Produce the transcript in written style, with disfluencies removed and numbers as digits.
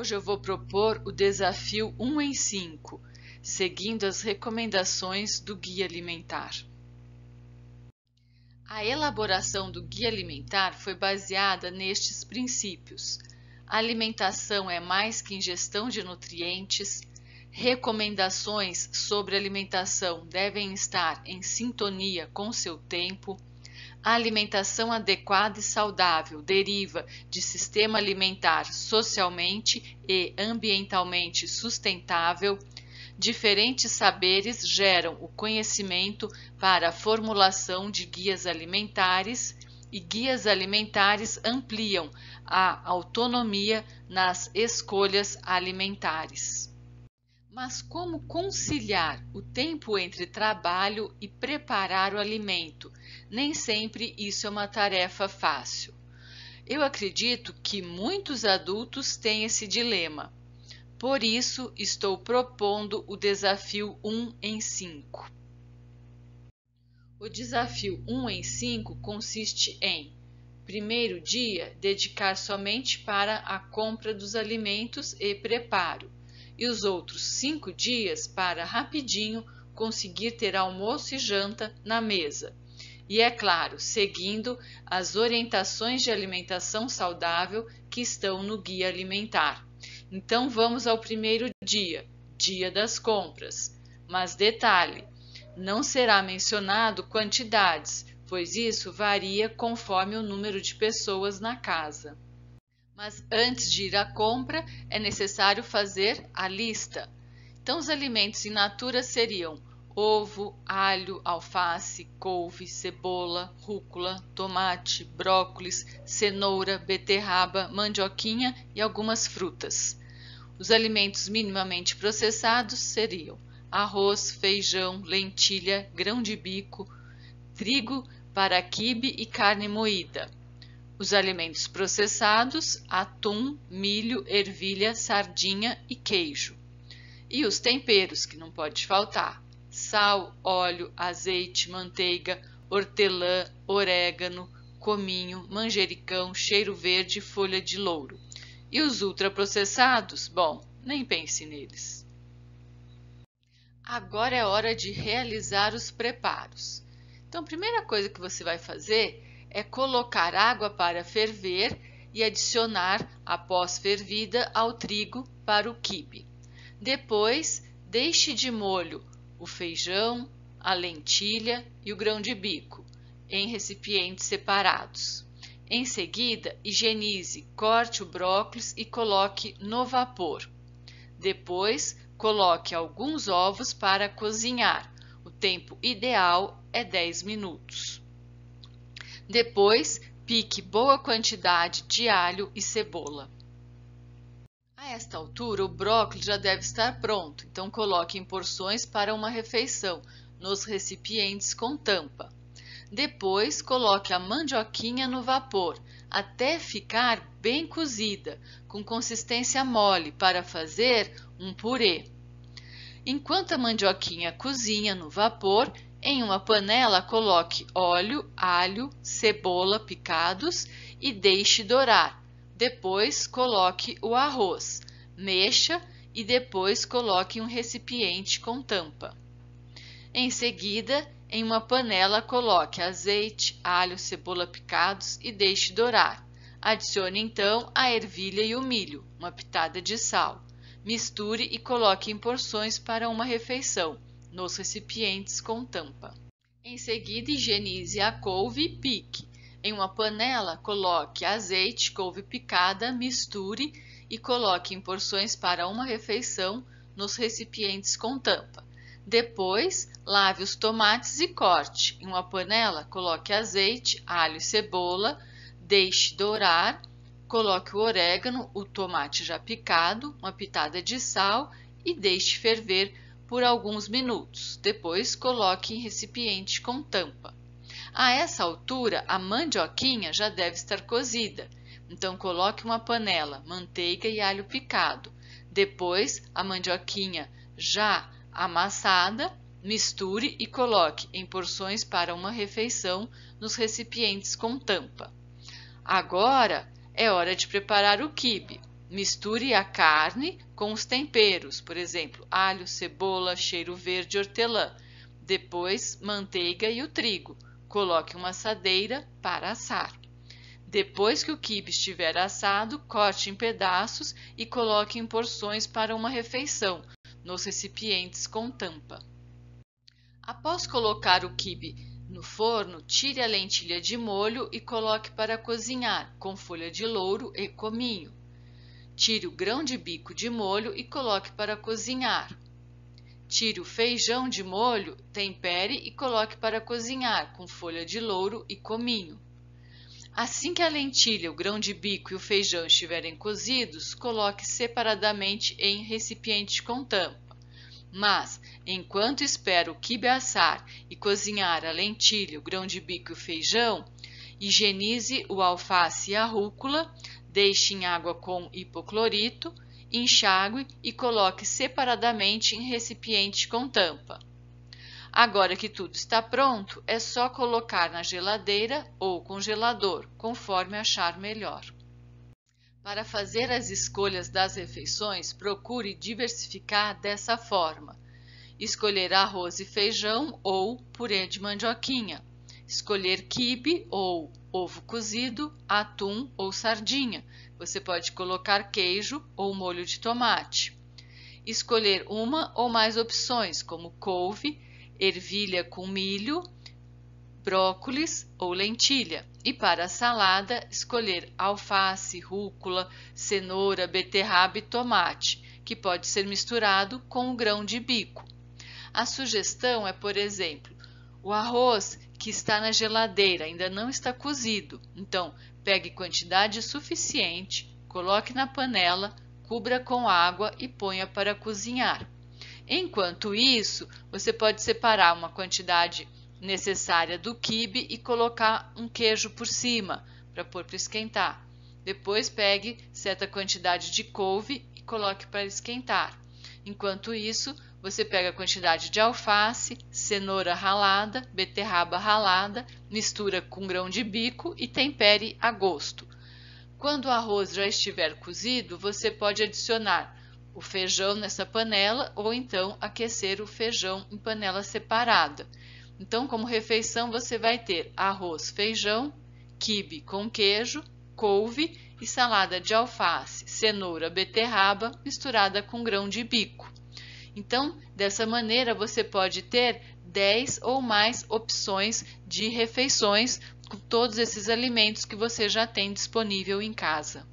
Hoje eu vou propor o desafio 1 em 5, seguindo as recomendações do Guia Alimentar. A elaboração do Guia Alimentar foi baseada nestes princípios: a alimentação é mais que ingestão de nutrientes, recomendações sobre alimentação devem estar em sintonia com seu tempo, a alimentação adequada e saudável deriva de sistema alimentar socialmente e ambientalmente sustentável. Diferentes saberes geram o conhecimento para a formulação de guias alimentares e guias alimentares ampliam a autonomia nas escolhas alimentares. Mas como conciliar o tempo entre trabalho e preparar o alimento? Nem sempre isso é uma tarefa fácil. Eu acredito que muitos adultos têm esse dilema. Por isso, estou propondo o desafio 1 em 5. O desafio 1 em 5 consiste em: primeiro dia, dedicar somente para a compra dos alimentos e preparo, e os outros 5 dias para rapidinho conseguir ter almoço e janta na mesa. E é claro, seguindo as orientações de alimentação saudável que estão no Guia Alimentar. Então vamos ao primeiro dia, dia das compras. Mas detalhe, não será mencionado quantidades, pois isso varia conforme o número de pessoas na casa. Mas antes de ir à compra, é necessário fazer a lista. Então, os alimentos in natura seriam ovo, alho, alface, couve, cebola, rúcula, tomate, brócolis, cenoura, beterraba, mandioquinha e algumas frutas. Os alimentos minimamente processados seriam arroz, feijão, lentilha, grão de bico, trigo para quibe e carne moída. Os alimentos processados, atum, milho, ervilha, sardinha e queijo. E os temperos, que não pode faltar: sal, óleo, azeite, manteiga, hortelã, orégano, cominho, manjericão, cheiro verde e folha de louro. E os ultraprocessados? Bom, nem pense neles. Agora é hora de realizar os preparos. Então, a primeira coisa que você vai fazer é colocar água para ferver e adicionar, após fervida, ao trigo para o quibe. Depois, deixe de molho o feijão, a lentilha e o grão de bico em recipientes separados. Em seguida, higienize, corte o brócolis e coloque no vapor. Depois, coloque alguns ovos para cozinhar. O tempo ideal é 10 minutos. Depois, pique boa quantidade de alho e cebola. A esta altura, o brócolis já deve estar pronto, então coloque em porções para uma refeição, nos recipientes com tampa. Depois, coloque a mandioquinha no vapor, até ficar bem cozida, com consistência mole, para fazer um purê. Enquanto a mandioquinha cozinha no vapor, em uma panela, coloque óleo, alho, cebola picados e deixe dourar. Depois, coloque o arroz, mexa e depois coloque em um recipiente com tampa. Em seguida, em uma panela, coloque azeite, alho, cebola picados e deixe dourar. Adicione então a ervilha e o milho, uma pitada de sal. Misture e coloque em porções para uma refeição, nos recipientes com tampa. Em seguida, higienize a couve e pique. Em uma panela, coloque azeite, couve picada, misture e coloque em porções para uma refeição nos recipientes com tampa. Depois, lave os tomates e corte. Em uma panela, coloque azeite, alho e cebola, deixe dourar, coloque o orégano, o tomate já picado, uma pitada de sal e deixe ferver por alguns minutos. Depois, coloque em recipiente com tampa. A essa altura, a mandioquinha já deve estar cozida. Então, coloque uma panela, manteiga e alho picado. Depois, a mandioquinha já amassada, misture e coloque em porções para uma refeição nos recipientes com tampa. Agora é hora de preparar o quibe. misture a carne com os temperos, por exemplo, alho, cebola, cheiro verde, hortelã. Depois, manteiga e o trigo. Coloque uma assadeira para assar. Depois que o quibe estiver assado, corte em pedaços e coloque em porções para uma refeição, nos recipientes com tampa. Após colocar o quibe no forno, tire a lentilha de molho e coloque para cozinhar com folha de louro e cominho. Tire o grão de bico de molho e coloque para cozinhar. Tire o feijão de molho, tempere e coloque para cozinhar com folha de louro e cominho. Assim que a lentilha, o grão de bico e o feijão estiverem cozidos, coloque separadamente em recipiente com tampa. Mas, enquanto espera o quibe assar e cozinhar a lentilha, o grão de bico e o feijão, higienize o alface e a rúcula, deixe em água com hipoclorito, enxague e coloque separadamente em recipiente com tampa. Agora que tudo está pronto, é só colocar na geladeira ou congelador, conforme achar melhor. Para fazer as escolhas das refeições, procure diversificar dessa forma: escolher arroz e feijão ou purê de mandioquinha, escolher quibe ou ovo cozido, atum ou sardinha. Você pode colocar queijo ou molho de tomate. Escolher uma ou mais opções, como couve, ervilha com milho, brócolis ou lentilha. E para a salada, escolher alface, rúcula, cenoura, beterraba e tomate, que pode ser misturado com o grão de bico. A sugestão é, por exemplo, o arroz que está na geladeira ainda não está cozido. Então, pegue quantidade suficiente, coloque na panela, cubra com água e ponha para cozinhar. Enquanto isso, você pode separar uma quantidade necessária do quibe e colocar um queijo por cima para pôr para esquentar. Depois pegue certa quantidade de couve e coloque para esquentar. Enquanto isso, você pega a quantidade de alface, cenoura ralada, beterraba ralada, mistura com grão de bico e tempere a gosto. Quando o arroz já estiver cozido, você pode adicionar o feijão nessa panela ou então aquecer o feijão em panela separada. Então, como refeição, você vai ter arroz, feijão, quibe com queijo, couve e salada de alface, cenoura, beterraba misturada com grão de bico. Então, dessa maneira, você pode ter 10 ou mais opções de refeições com todos esses alimentos que você já tem disponível em casa.